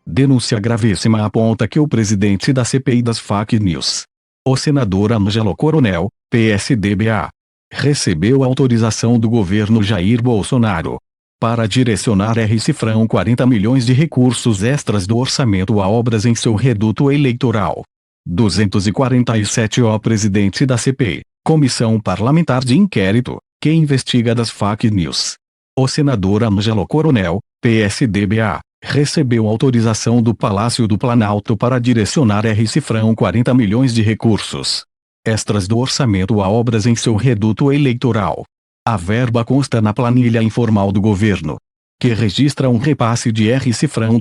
Denúncia gravíssima aponta que o presidente da CPI das Fake News, o senador Ângelo Coronel, PSDB, recebeu autorização do governo Jair Bolsonaro para direcionar R$ 40 milhões de recursos extras do orçamento a obras em seu reduto eleitoral. 247. O presidente da CPI, Comissão Parlamentar de Inquérito, que investiga das fake news, o senador Ângelo Coronel, PSDB, recebeu autorização do Palácio do Planalto para direcionar R$ 40 milhões de recursos extras do orçamento a obras em seu reduto eleitoral. A verba consta na planilha informal do governo, que registra um repasse de R$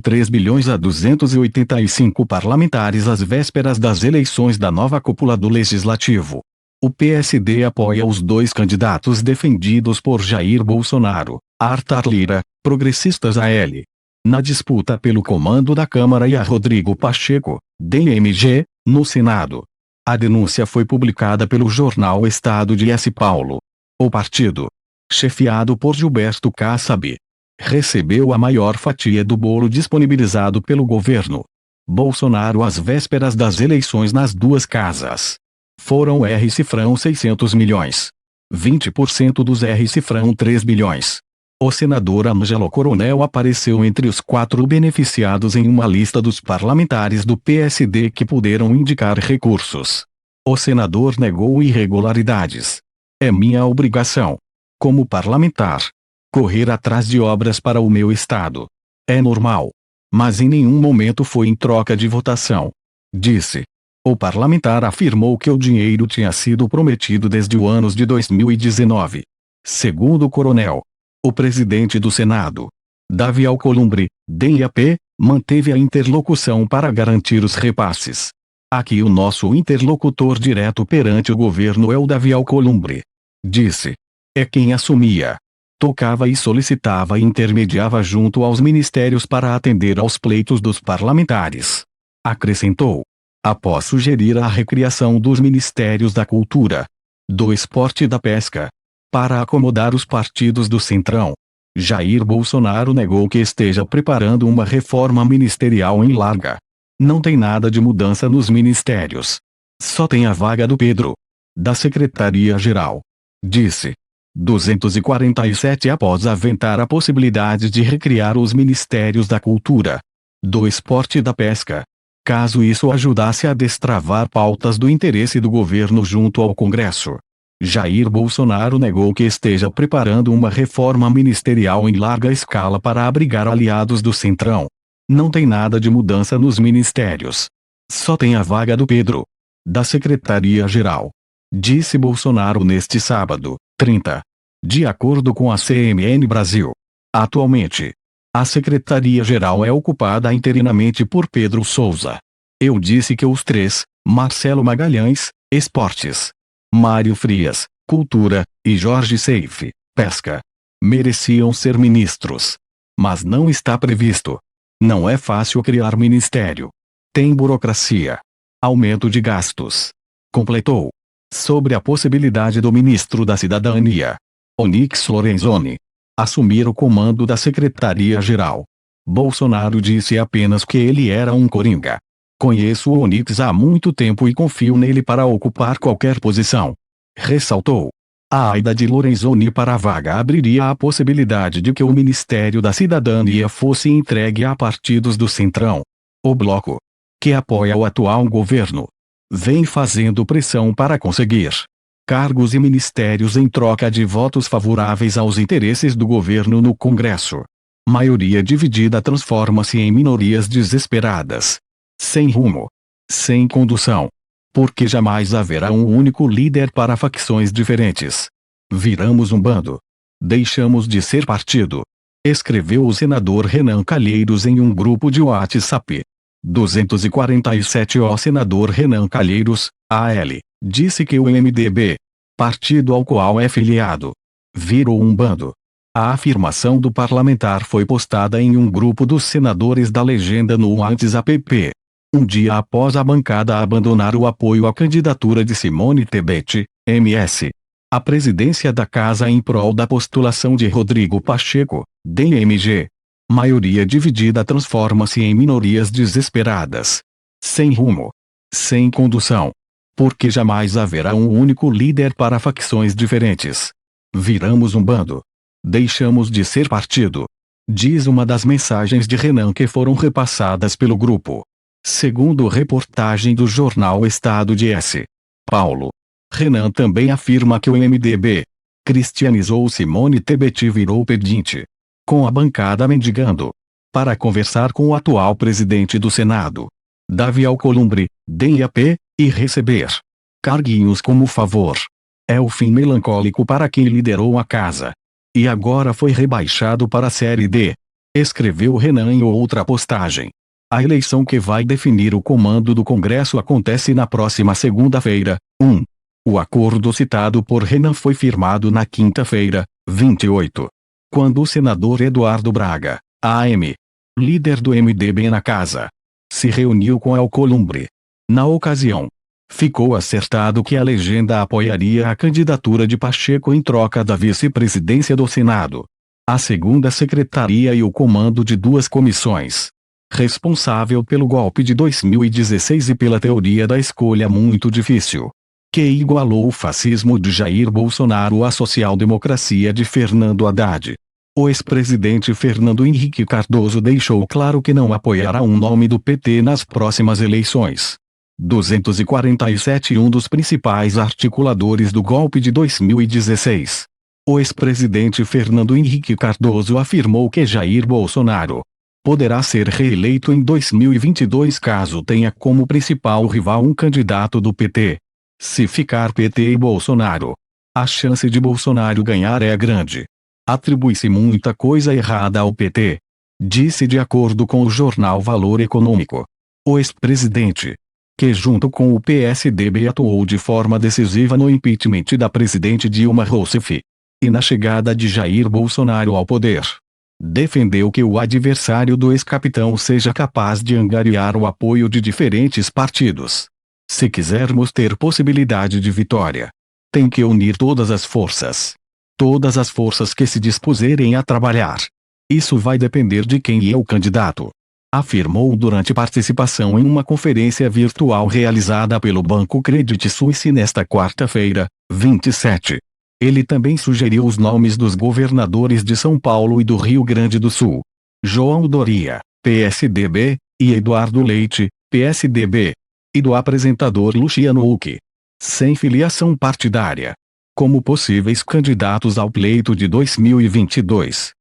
3 bilhões a 285 parlamentares às vésperas das eleições da nova cúpula do Legislativo. O PSD apoia os dois candidatos defendidos por Jair Bolsonaro, Arthur Lira, progressistas AL, na disputa pelo comando da Câmara, e a Rodrigo Pacheco, DMG, no Senado. A denúncia foi publicada pelo jornal Estado de S. Paulo. O partido, chefiado por Gilberto Kassab, recebeu a maior fatia do bolo disponibilizado pelo governo Bolsonaro às vésperas das eleições nas duas casas. Foram R$ 600 milhões. 20% dos R$ 3 bilhões. O senador Ângelo Coronel apareceu entre os 4 beneficiados em uma lista dos parlamentares do PSD que puderam indicar recursos. O senador negou irregularidades. É minha obrigação, como parlamentar, correr atrás de obras para o meu estado. É normal. Mas em nenhum momento foi em troca de votação, disse. O parlamentar afirmou que o dinheiro tinha sido prometido desde o ano de 2019. Segundo o coronel, o presidente do Senado, Davi Alcolumbre, DIAP, manteve a interlocução para garantir os repasses. Aqui o nosso interlocutor direto perante o governo é o Davi Alcolumbre, disse. É quem assumia, tocava e solicitava e intermediava junto aos ministérios para atender aos pleitos dos parlamentares. Acrescentou. Após sugerir a recriação dos Ministérios da Cultura, do Esporte e da Pesca, para acomodar os partidos do Centrão, Jair Bolsonaro negou que esteja preparando uma reforma ministerial em larga. Não tem nada de mudança nos ministérios. Só tem a vaga do Pedro, da Secretaria-Geral, disse. 247. Após aventar a possibilidade de recriar os Ministérios da Cultura, do Esporte e da Pesca, caso isso ajudasse a destravar pautas do interesse do governo junto ao Congresso, Jair Bolsonaro negou que esteja preparando uma reforma ministerial em larga escala para abrigar aliados do Centrão. Não tem nada de mudança nos ministérios. Só tem a vaga do Pedro, da Secretaria-Geral, disse Bolsonaro neste sábado, 30. De acordo com a CNN Brasil, atualmente, a Secretaria-Geral é ocupada interinamente por Pedro Souza. Eu disse que os 3, Marcelo Magalhães, Esportes, Mário Frias, Cultura, e Jorge Seife, Pesca, mereciam ser ministros. Mas não está previsto. Não é fácil criar ministério. Tem burocracia. Aumento de gastos. Completou. Sobre a possibilidade do ministro da Cidadania, Onyx Lorenzoni, assumir o comando da Secretaria-Geral, Bolsonaro disse apenas que ele era um coringa. Conheço o Onyx há muito tempo e confio nele para ocupar qualquer posição. Ressaltou. A ida de Lorenzoni para a vaga abriria a possibilidade de que o Ministério da Cidadania fosse entregue a partidos do Centrão. O bloco, que apoia o atual governo, vem fazendo pressão para conseguir cargos e ministérios em troca de votos favoráveis aos interesses do governo no Congresso. Maioria dividida transforma-se em minorias desesperadas, sem rumo, sem condução. Porque jamais haverá um único líder para facções diferentes. Viramos um bando. Deixamos de ser partido, escreveu o senador Renan Calheiros em um grupo de WhatsApp. 247. O senador Renan Calheiros, AL, disse que o MDB, partido ao qual é filiado, virou um bando. A afirmação do parlamentar foi postada em um grupo dos senadores da legenda no WhatsApp. Um dia após a bancada abandonar o apoio à candidatura de Simone Tebet, MS, a presidência da Casa em prol da postulação de Rodrigo Pacheco, DMG. Maioria dividida transforma-se em minorias desesperadas. Sem rumo. Sem condução. Porque jamais haverá um único líder para facções diferentes. Viramos um bando. Deixamos de ser partido. Diz uma das mensagens de Renan que foram repassadas pelo grupo. Segundo reportagem do jornal Estado de S. Paulo. Renan também afirma que o MDB cristianizou Simone Tebet e virou pedinte. Com a bancada mendigando. Para conversar com o atual presidente do Senado. Davi Alcolumbre, DIAP, e receber carguinhos como favor. É o fim melancólico para quem liderou a casa. E agora foi rebaixado para a Série D. Escreveu Renan em outra postagem. A eleição que vai definir o comando do Congresso acontece na próxima segunda-feira, 1. O acordo citado por Renan foi firmado na quinta-feira, 28. Quando o senador Eduardo Braga, AM, líder do MDB na casa, se reuniu com Alcolumbre. Na ocasião, ficou acertado que a legenda apoiaria a candidatura de Pacheco em troca da vice-presidência do Senado, a segunda secretaria e o comando de duas comissões. Responsável pelo golpe de 2016 e pela teoria da escolha muito difícil, que igualou o fascismo de Jair Bolsonaro à social-democracia de Fernando Haddad. O ex-presidente Fernando Henrique Cardoso deixou claro que não apoiará um nome do PT nas próximas eleições. 247 Um dos principais articuladores do golpe de 2016. O ex-presidente Fernando Henrique Cardoso afirmou que Jair Bolsonaro poderá ser reeleito em 2022 caso tenha como principal rival um candidato do PT. Se ficar PT e Bolsonaro, a chance de Bolsonaro ganhar é grande. Atribui-se muita coisa errada ao PT, disse de acordo com o jornal Valor Econômico. O ex-presidente, que junto com o PSDB atuou de forma decisiva no impeachment da presidente Dilma Rousseff, e na chegada de Jair Bolsonaro ao poder, defendeu que o adversário do ex-capitão seja capaz de angariar o apoio de diferentes partidos. Se quisermos ter possibilidade de vitória, tem que unir todas as forças. Todas as forças que se dispuserem a trabalhar. Isso vai depender de quem é o candidato. Afirmou durante participação em uma conferência virtual realizada pelo Banco Credit Suisse nesta quarta-feira, 27. Ele também sugeriu os nomes dos governadores de São Paulo e do Rio Grande do Sul. João Doria, PSDB, e Eduardo Leite, PSDB. E do apresentador Luciano Huck, sem filiação partidária, como possíveis candidatos ao pleito de 2022.